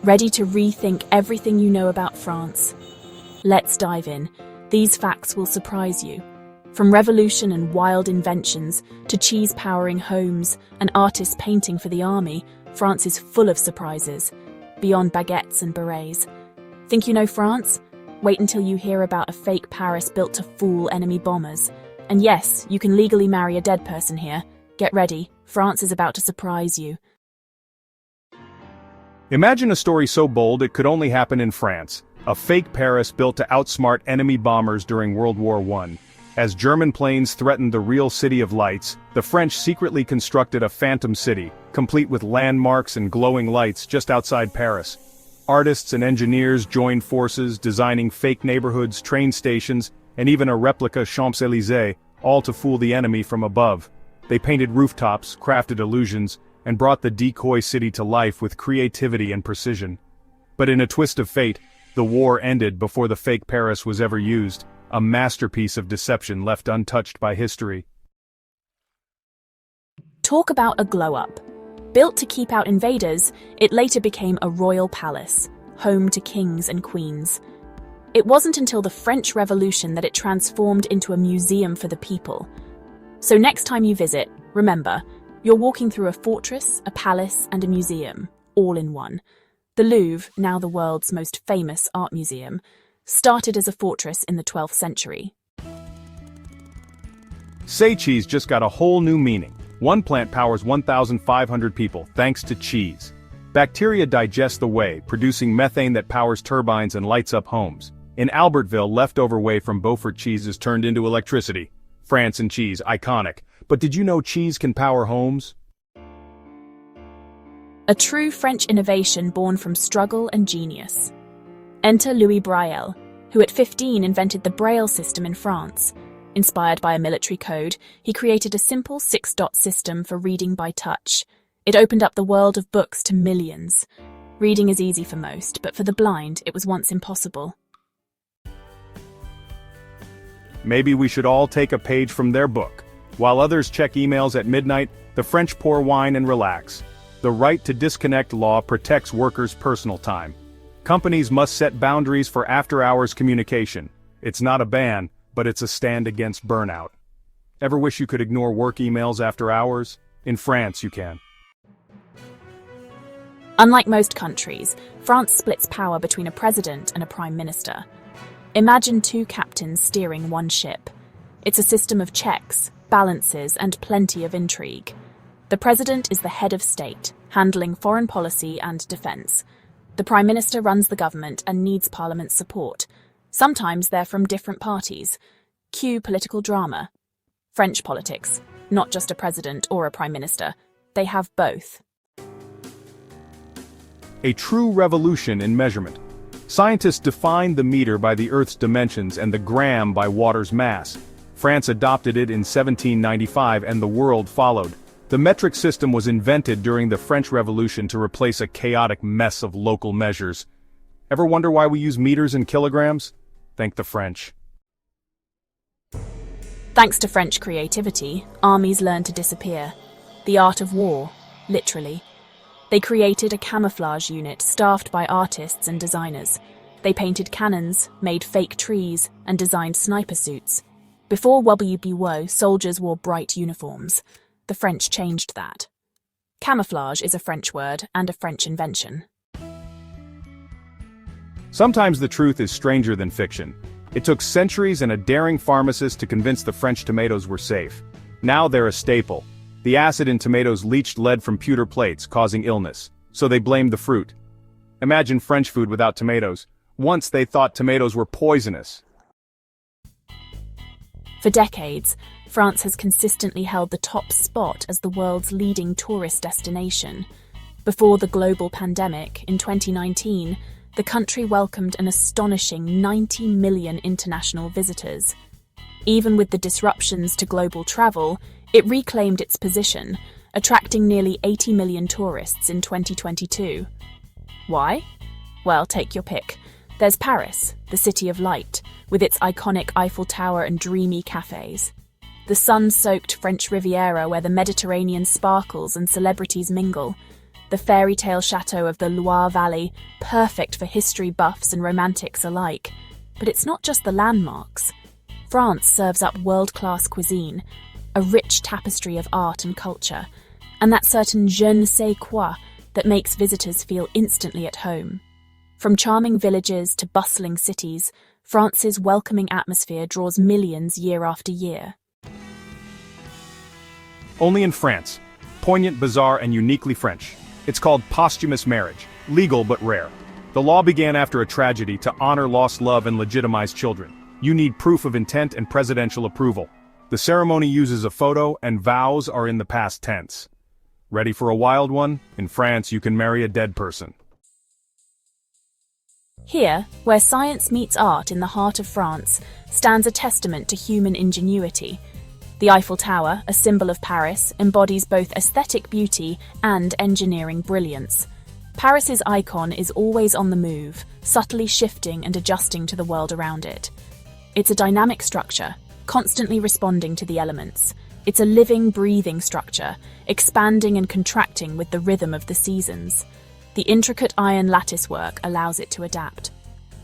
Ready to rethink everything you know about France? Let's dive in. These facts will surprise you. From revolution and wild inventions to cheese powering homes and artists painting for the army, France is full of surprises, beyond baguettes and berets. Think you know France? Wait until you hear about a fake Paris built to fool enemy bombers. And yes, you can legally marry a dead person here. Get ready, France is about to surprise you. Imagine a story so bold it could only happen in France. A fake Paris built to outsmart enemy bombers during World War I. As German planes threatened the real City of Lights, the French secretly constructed a phantom city, complete with landmarks and glowing lights just outside Paris. Artists and engineers joined forces, designing fake neighborhoods, train stations, and even a replica Champs-Élysées, all to fool the enemy from above. They painted rooftops, crafted illusions, and brought the decoy city to life with creativity and precision. But in a twist of fate, the war ended before the fake Paris was ever used, a masterpiece of deception left untouched by history. Talk about a glow-up. Built to keep out invaders, it later became a royal palace, home to kings and queens. It wasn't until the French Revolution that it transformed into a museum for the people. So next time you visit, remember, you're walking through a fortress, a palace, and a museum, all in one. The Louvre, now the world's most famous art museum, started as a fortress in the 12th century. Say cheese just got a whole new meaning. One plant powers 1,500 people thanks to cheese. Bacteria digest the whey, producing methane that powers turbines and lights up homes. In Albertville, leftover whey from Beaufort cheese is turned into electricity. France and cheese, iconic. But did you know cheese can power homes? A true French innovation born from struggle and genius. Enter Louis Braille, who at 15 invented the Braille system in France. Inspired by a military code, he created a simple 6-dot system for reading by touch. It opened up the world of books to millions. Reading is easy for most, but for the blind, it was once impossible. Maybe we should all take a page from their book. While others check emails at midnight, the French pour wine and relax. The right to disconnect law protects workers' personal time. Companies must set boundaries for after-hours communication. It's not a ban, but it's a stand against burnout. Ever wish you could ignore work emails after hours? In France, you can. Unlike most countries, France splits power between a president and a prime minister. Imagine two captains steering one ship. It's a system of checks, balances, and plenty of intrigue. The president is the head of state, handling foreign policy and defense. The prime minister runs the government and needs parliament's support. Sometimes they're from different parties. Cue political drama. French politics, not just a president or a prime minister. They have both. A true revolution in measurement. Scientists defined the meter by the Earth's dimensions and the gram by water's mass. France adopted it in 1795 and the world followed. The metric system was invented during the French Revolution to replace a chaotic mess of local measures. Ever wonder why we use meters and kilograms? Thank the French. Thanks to French creativity, armies learned to disappear. The art of war, literally. They created a camouflage unit staffed by artists and designers. They painted cannons, made fake trees, and designed sniper suits. Before WBO, soldiers wore bright uniforms. The French changed that. Camouflage is a French word and a French invention. Sometimes the truth is stranger than fiction. It took centuries and a daring pharmacist to convince the French tomatoes were safe. Now they're a staple. The acid in tomatoes leached lead from pewter plates, causing illness. So they blamed the fruit. Imagine French food without tomatoes. Once they thought tomatoes were poisonous. For decades, France has consistently held the top spot as the world's leading tourist destination. Before the global pandemic, in 2019, the country welcomed an astonishing 90 million international visitors. Even with the disruptions to global travel, it reclaimed its position, attracting nearly 80 million tourists in 2022. Why? Well, take your pick. There's Paris, the city of light, with its iconic Eiffel Tower and dreamy cafes. The sun-soaked French Riviera where the Mediterranean sparkles and celebrities mingle. the fairy tale chateau of the Loire Valley, perfect for history buffs and romantics alike. But it's not just the landmarks. France serves up world-class cuisine, a rich tapestry of art and culture, and that certain je ne sais quoi that makes visitors feel instantly at home. From charming villages to bustling cities, France's welcoming atmosphere draws millions year after year. Only in France. Poignant, bizarre, and uniquely French. It's called posthumous marriage, legal but rare. The law began after a tragedy to honor lost love and legitimize children. You need proof of intent and presidential approval. The ceremony uses a photo, and vows are in the past tense. Ready for a wild one? In France, you can marry a dead person. Here, where science meets art in the heart of France, stands a testament to human ingenuity. The Eiffel Tower, a symbol of Paris, embodies both aesthetic beauty and engineering brilliance. Paris's icon is always on the move, subtly shifting and adjusting to the world around it. It's a dynamic structure, constantly responding to the elements. It's a living, breathing structure, expanding and contracting with the rhythm of the seasons. The intricate iron lattice work allows it to adapt.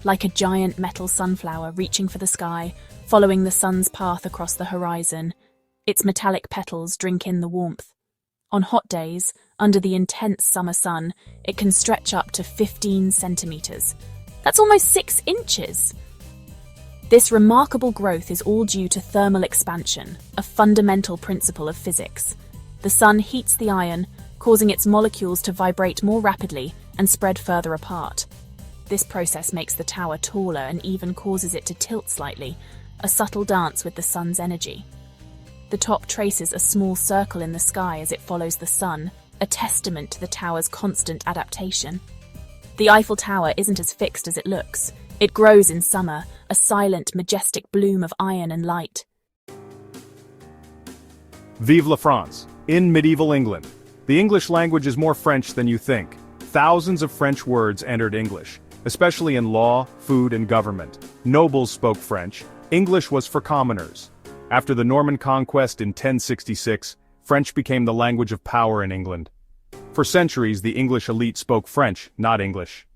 Like a giant metal sunflower reaching for the sky, following the sun's path across the horizon, its metallic petals drink in the warmth. On hot days, under the intense summer sun, it can stretch up to 15 centimeters. That's almost 6 inches! This remarkable growth is all due to thermal expansion, a fundamental principle of physics. The sun heats the iron, causing its molecules to vibrate more rapidly and spread further apart. This process makes the tower taller and even causes it to tilt slightly, a subtle dance with the sun's energy. The top traces a small circle in the sky as it follows the sun, a testament to the tower's constant adaptation. The Eiffel Tower isn't as fixed as it looks. It grows in summer, a silent, majestic bloom of iron and light. Vive la France! In medieval England. The English language is more French than you think. Thousands of French words entered English, especially in law, food, and government. Nobles spoke French. English was for commoners. After the Norman conquest in 1066, French became the language of power in England. For centuries, the English elite spoke French, not English.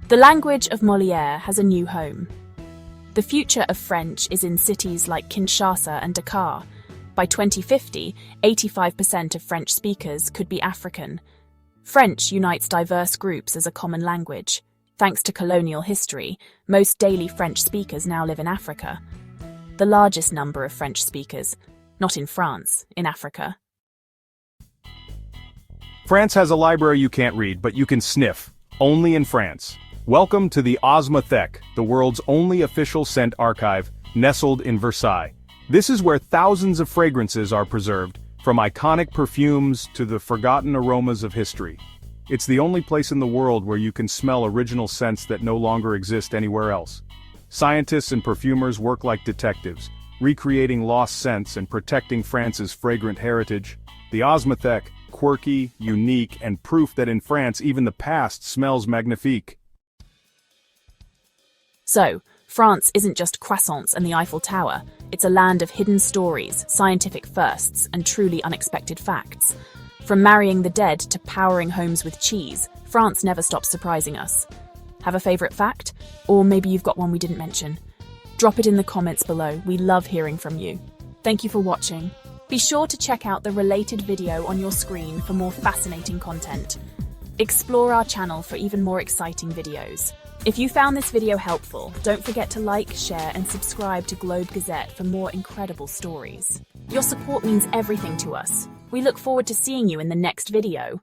The language of Molière has a new home. The future of French is in cities like Kinshasa and Dakar. By 2050, 85% of French speakers could be African. French unites diverse groups as a common language. Thanks to colonial history, most daily French speakers now live in Africa. The largest number of French speakers, not in France, in Africa. France has a library you can't read, but you can sniff. Only in France. Welcome to the Osmothèque, the world's only official scent archive, nestled in Versailles. This is where thousands of fragrances are preserved, from iconic perfumes to the forgotten aromas of history. It's the only place in the world where you can smell original scents that no longer exist anywhere else. Scientists and perfumers work like detectives, recreating lost scents and protecting France's fragrant heritage. The Osmothèque, quirky, unique, and proof that in France even the past smells magnifique. So, France isn't just croissants and the Eiffel Tower. It's a land of hidden stories, scientific firsts, and truly unexpected facts. From marrying the dead to powering homes with cheese, France never stops surprising us. Have a favourite fact? Or maybe you've got one we didn't mention. Drop it in the comments below. We love hearing from you. Thank you for watching. Be sure to check out the related video on your screen for more fascinating content. Explore our channel for even more exciting videos. If you found this video helpful, don't forget to like, share, and subscribe to Globe Gazette for more incredible stories. Your support means everything to us. We look forward to seeing you in the next video.